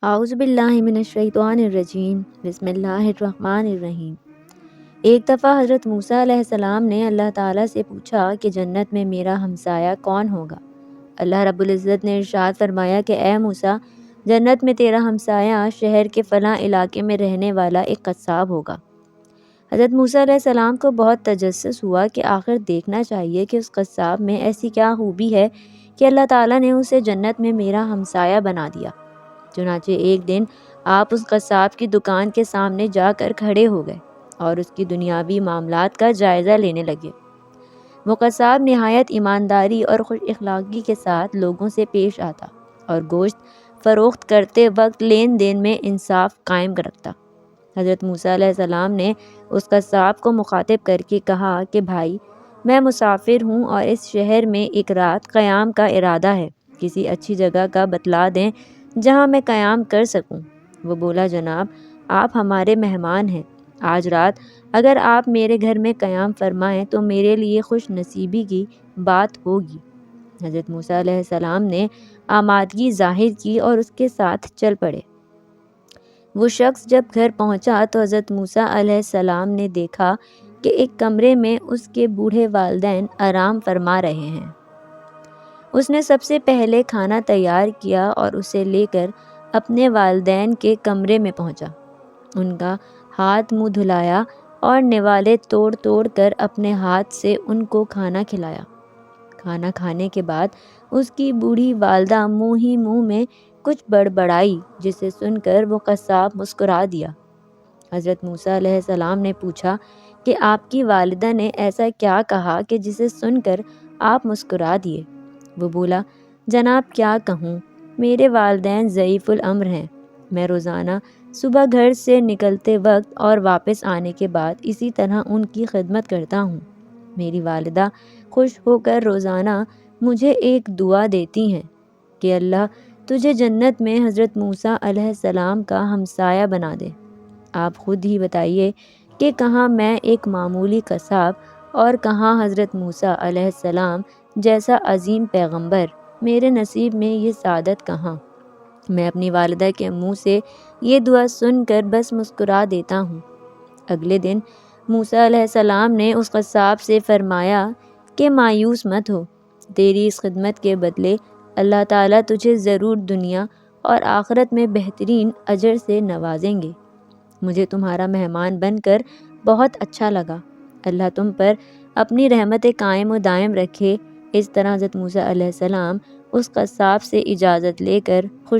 اعوذ باللہ من الشیطان الرجیم بسم اللہ الرحمن الرحیم۔ ایک دفعہ حضرت موسیٰ علیہ السلام نے اللہ تعالیٰ سے پوچھا کہ جنت میں میرا ہمسایہ کون ہوگا؟ اللہ رب العزت نے ارشاد فرمایا کہ اے موسیٰ، جنت میں تیرا ہمسایہ شہر کے فلاں علاقے میں رہنے والا ایک قصاب ہوگا۔ حضرت موسیٰ علیہ السلام کو بہت تجسس ہوا کہ آخر دیکھنا چاہیے کہ اس قصاب میں ایسی کیا خوبی ہے کہ اللہ تعالیٰ نے اسے جنت میں میرا ہمسایہ بنا دیا۔ چنانچہ ایک دن آپ اس قصاب کی دکان کے سامنے جا کر کھڑے ہو گئے اور اس کی دنیاوی معاملات کا جائزہ لینے لگے۔ وہ قصاب نہایت ایمانداری اور خوش اخلاقی کے ساتھ لوگوں سے پیش آتا اور گوشت فروخت کرتے وقت لین دین میں انصاف قائم رکھتا۔ حضرت موسیٰ علیہ السلام نے اس قصاب کو مخاطب کر کے کہا کہ بھائی، میں مسافر ہوں اور اس شہر میں ایک رات قیام کا ارادہ ہے، کسی اچھی جگہ کا بتلا دیں جہاں میں قیام کر سکوں۔ وہ بولا، جناب، آپ ہمارے مہمان ہیں، آج رات اگر آپ میرے گھر میں قیام فرمائیں تو میرے لیے خوش نصیبی کی بات ہوگی۔ حضرت موسیٰ علیہ السلام نے آمادگی ظاہر کی اور اس کے ساتھ چل پڑے۔ وہ شخص جب گھر پہنچا تو حضرت موسیٰ علیہ السلام نے دیکھا کہ ایک کمرے میں اس کے بوڑھے والدین آرام فرما رہے ہیں۔ اس نے سب سے پہلے کھانا تیار کیا اور اسے لے کر اپنے والدین کے کمرے میں پہنچا۔ ان کا ہاتھ منہ دھلایا اور نوالے توڑ توڑ کر اپنے ہاتھ سے ان کو کھانا کھلایا۔ کھانا کھانے کے بعد اس کی بوڑھی والدہ منہ ہی منہ میں کچھ بڑبڑائی، جسے سن کر وہ قصاب مسکرا دیا۔ حضرت موسیٰ علیہ السلام نے پوچھا کہ آپ کی والدہ نے ایسا کیا کہا کہ جسے سن کر آپ مسکرا دیے؟ وہ بولا، جناب کیا کہوں، میرے والدین ضعیف الامر ہیں۔ میں روزانہ صبح گھر سے نکلتے وقت اور واپس آنے کے بعد اسی طرح ان کی خدمت کرتا ہوں۔ میری والدہ خوش ہو کر روزانہ مجھے ایک دعا دیتی ہیں کہ اللہ تجھے جنت میں حضرت موسیٰ علیہ السلام کا ہمسایہ بنا دے۔ آپ خود ہی بتائیے کہ کہاں میں ایک معمولی قصاب اور کہاں حضرت موسیٰ علیہ السلام جیسا عظیم پیغمبر، میرے نصیب میں یہ سعادت کہاں؟ میں اپنی والدہ کے منہ سے یہ دعا سن کر بس مسکرا دیتا ہوں۔ اگلے دن موسیٰ علیہ السلام نے اس قصاب سے فرمایا کہ مایوس مت ہو، تیری اس خدمت کے بدلے اللہ تعالیٰ تجھے ضرور دنیا اور آخرت میں بہترین اجر سے نوازیں گے۔ مجھے تمہارا مہمان بن کر بہت اچھا لگا، اللہ تم پر اپنی رحمت قائم و دائم رکھے۔ اس طرح حضرت موسیٰ علیہ السلام اس قصاب سے اجازت لے کر خوش